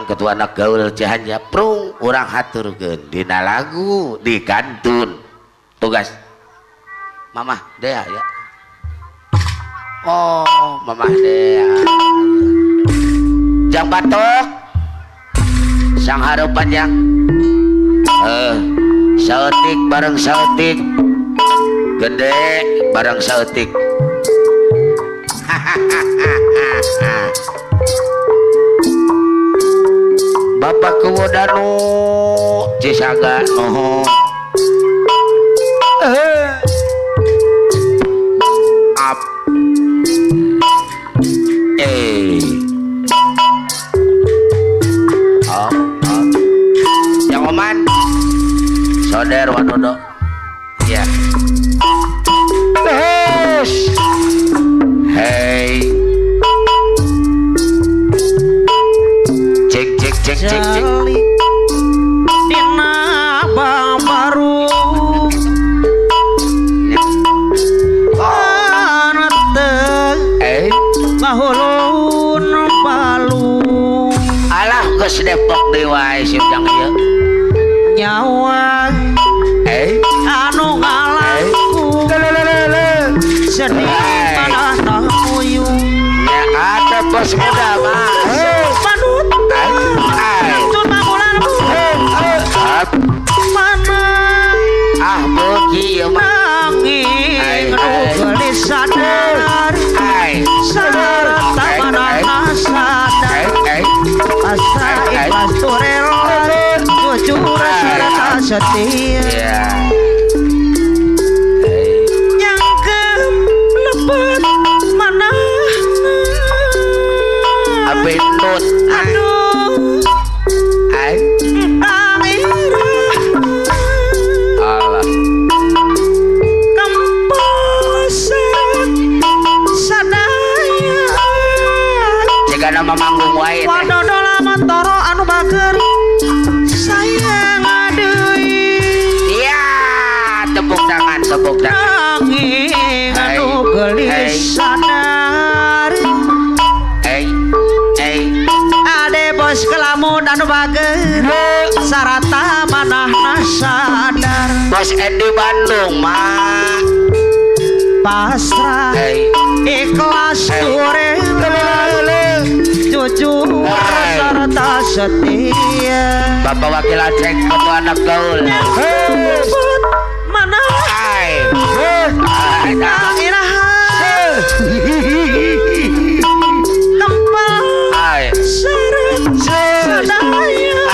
ketua anak gaul Cihanjaya prung urang haturkeun dina lagu di kantun tugas Mamah Dea ya. Oh Mamah Dea Jang Batok sang hareup panjang saeutik bareng saeutik gede bareng saeutik Bapak Kewodanu Cisaga nuhun up yang Oman Soder Wadodo ya terus hey cek dina baru anate ngahulun palu alah geus Depok deui wae si ujang ieu nyawa anu ngalangku sedih panah muyung ya ada bos muda mah manut tun bangunan mana beuki ieu mah nanging gelis sadar sarta mana sadar asa ikhlas turela jujur sarta setia yang kelebet mana abendut aduh alah kamposan sadaya cegana mamanggung wae teh wadodo lama toro anu bager sayang adeui iya tepuk tangan nanging anu gelis sadar ade bos kelamun anu bager sarata manahna sadar bos Endi Bandung mah pasrah ikhlas turela jujur sarta setia Bapak Wakil Aceh ketua anak gaul mana iraha kempal seret sadaya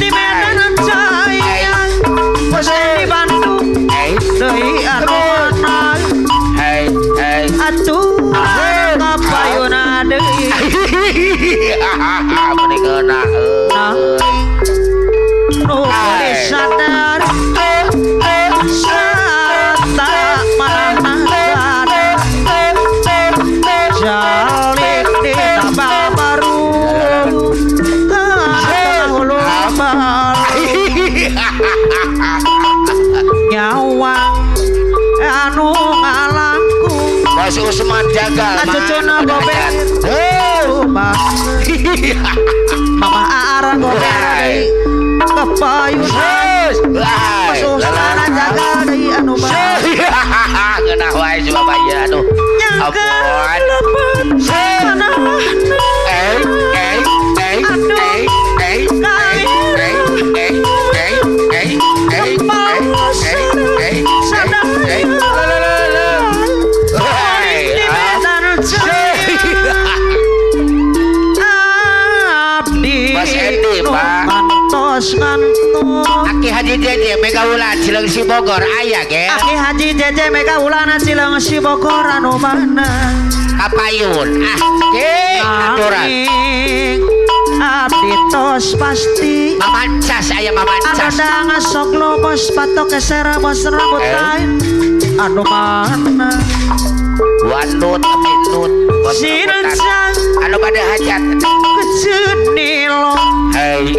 di Medan Jaya bosan di Bandung deui anu manah atuh kapayuna deui meninggalna nu gelis sadar sarta manah sadar jalik dina babaru hulu bal nyawang anu ngalangkung Bos Usman Jagal cucuna gobek mama Aara gobek kepayunan Bos Usman Jagal deui anu bae geunah wae coba bae aduh ampun Aki Haji Jeje Mega Wulan Cilengsi Bogor aya ge Aki Haji Jeje Mega Wulan Cilengsi Bogor anu mana kapayun aturan abdi tos pasti mamancas aya mamancas ada ngasok lo bos patok kesera bos rambut lain anu mana wandut abinut sirencang anu pada hajat kecenilo hei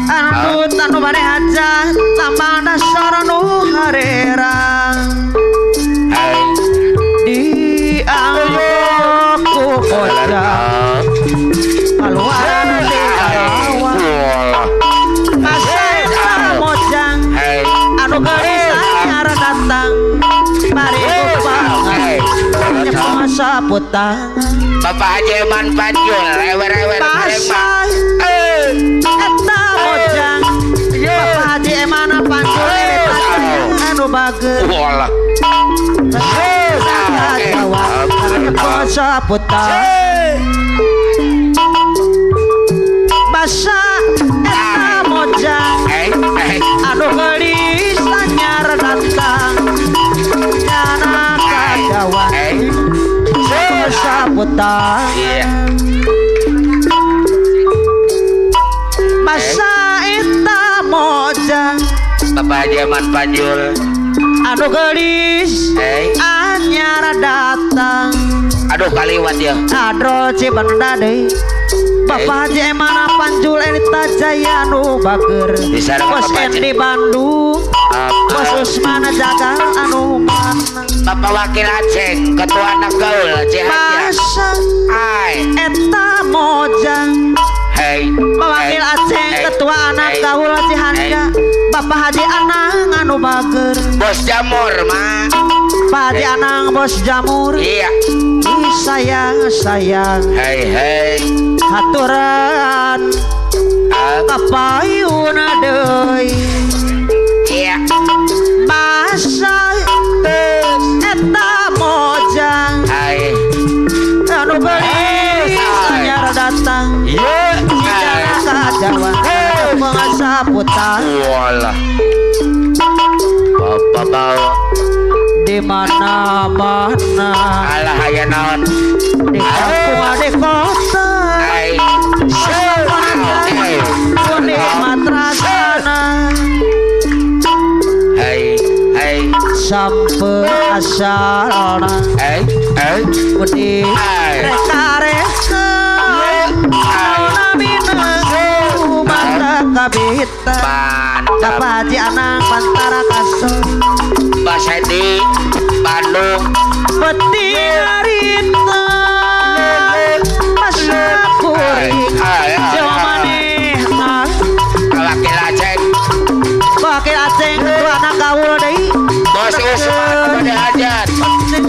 anu anu pada hajat tambah dasar anu harerang diangkut putang Bapak Haji Eman Panjul ewer-ewer pasai eta mojang Bapak Haji Eman Panjul anu bageus walah Masa putang basa eta mojang anu geulis anyar datang nyana kadawan masa putang masa eta mojang Bapak Haji Eman Panjul anu geulis anyar datang aduh kaliwat ya adro cibenda deui Bapak Haji Eman Panjul Elita Jaya anu bager bos di Bandung bos Usmana Jagal anu mana Bapak Wakil Aceh Ketua Anak Gaul masa hai eta mojang hei Wakil Aceh Ketua Anak Gaul Cihanja Bapak Haji Anang anu bager Bos Jamur mah Pak Haji Anang bos Jamur iya sayang hei haturan kapayuna deui iya masa eta mojang hai anu geulis anyar datang iya ka Jawa masa putang walah Bapak bawa di mana-mana alah aya naon di kampung di kota hai di matrasana hai sampai asalna budi reka-reka nabina mata kabita Bapak Haji Anang Bantara Kasur Mbak Sedi Bandung peti harita masapuri jamanehna Wakil Aceh Wakil Aceh Ketua Anak Gaul deui Bos Usman Bade Hajat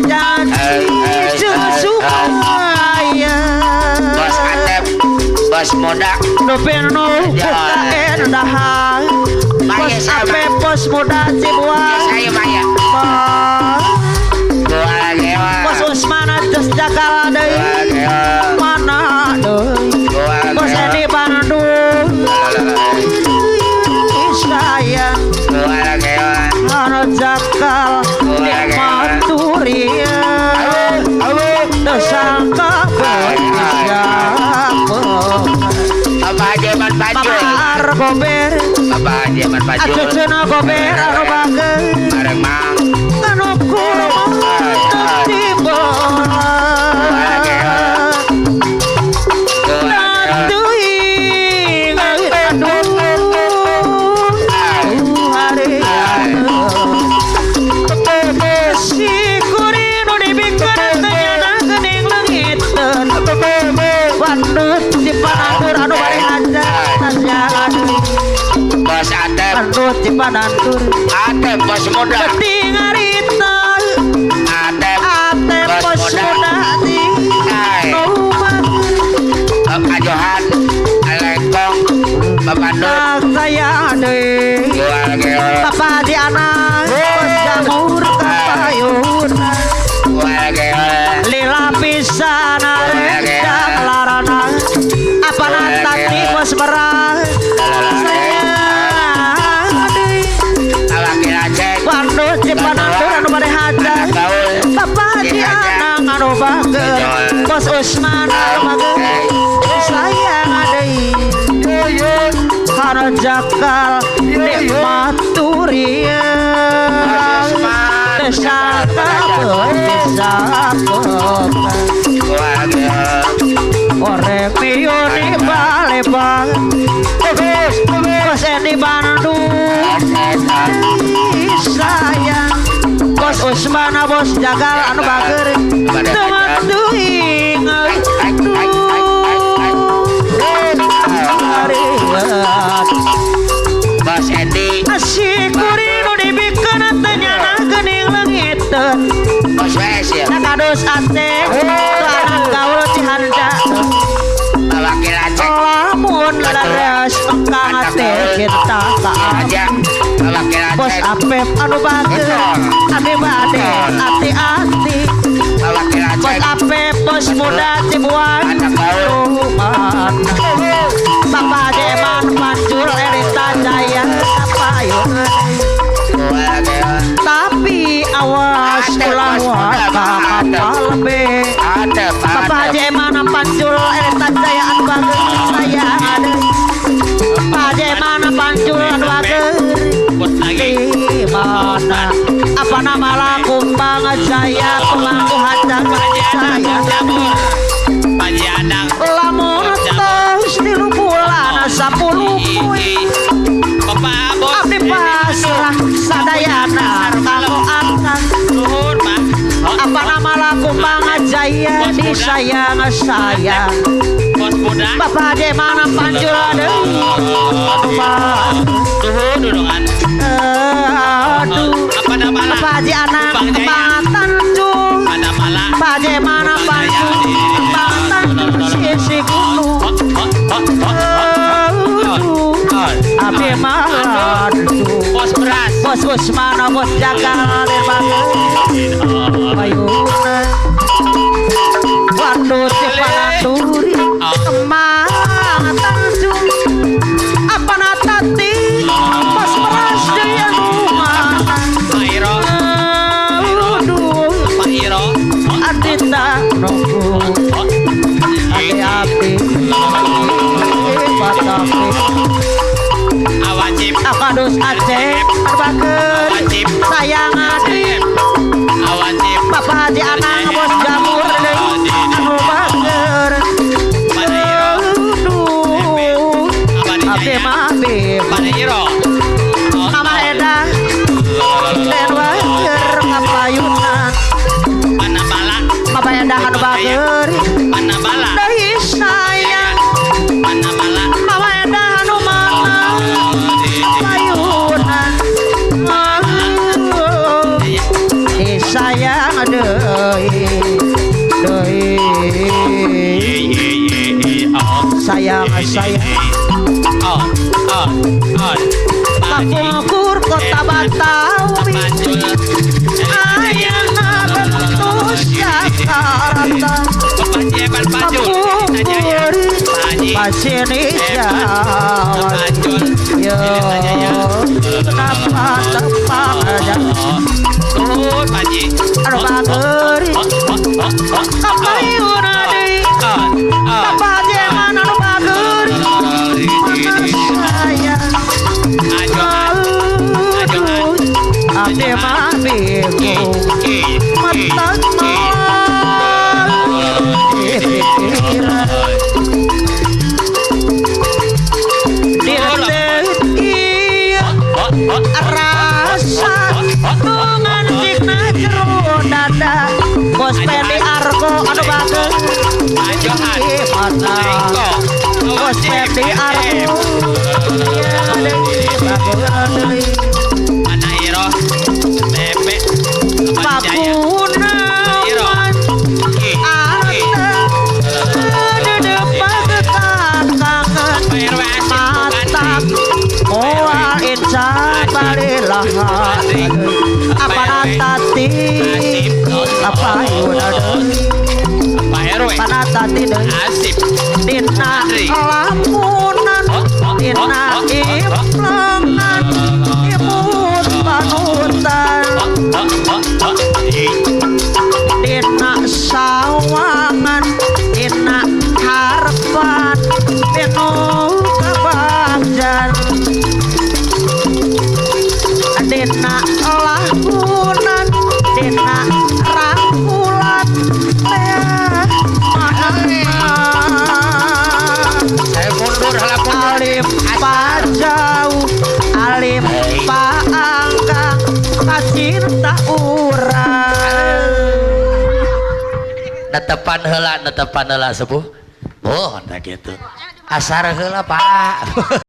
janji supaya Bos Atep Bos Modak Nopeno buka endahan Bos Ape Bos Muda Cibuang saya Maya Bos Usman Just Jagal deui mana deui Bos Edi Bandung sayang anu jakal maturian desangka Bapak Haji Eman Panjul Bapak Gober Bapak Haji Eman Panjul acucuna Gober anu bageus bareng Mang anu kurma tiba Bos Atep Bandut Cipadantur Atep Bos Modak peti ngarita Atep Bos Muda di rumah Kajohan Alengkong Bapak Nur saya deui Bapak Haji Anang Bos Jamur kapayun lila pisan jam larana apa nanti bos merah Bandung Cipadantur anu bade hajat Bapak Haji Anang anu bageus Bos Usman anu bageus sayang deui anu jakal nikmat turian desa bisa orek pioni balebang Bos Edi Bandung sayang Bos Usman Bos Jagal anu bager teman duing Bos Edi asik kuring nu dibikeun teh nyana geuning leungiteun Bos Wes ya Nakados Aceh Apep anu bager ade bade hati-hati bos Apep bos muda Cibuan rumah Bapak Jeman Pancul Erita Jaya Payungan tapi awas ulah kapal be Bapak Jeman Pancul Erita Jaya bager saya ada Bapak Jeman Pancul bager di mana apa nama laku banget saya pelaku hajat saya lamun tos di bulan 10 abdi pasrah sadayana kalau akan apa nama laku banget saya disayang saya Bapak Jeman Pancul ada aduh Pak Haji anak kembangatan cung Pak Haji mana Pancul kembangatan sisi gunung Abi malah bos beras bos mana bos jaga derbaga payunan waduh cipanaturi kembangatan cung apa natati bos beras jaya rumah adita nunggu hati-hati batapi akadus Aceh berbager sayang adik Bapak Haji anak bos jamur anu bager abdi mah Mama Eda dan bager kapayunan Mama Eda anu bager deui sayang Mama Eda anu mana payunan sayang deui sayang Kapukur kota Batawi ayana bentus Jakarta Kapukur pasini Jawa yo kenapa terpada arbager kapayuna deui Bapak Jeman anu bager ade mah bingung matak pikiran iya rasa ngantikna jero dada bos Pendi Argo anu bager bos Pendi Argo Pakunawan anta dedepan kakangan matak moal insan barilahan apa natati apa yunadun panatati deui dina lamunan dina implengan imut panutan dina sawangan dina harapan dina kabagjan dina lakunan dina rangkulan saya mundur alim pajau alim paangkang kacinta urang netepan heula sepuh oh tak gitu asar heula Pak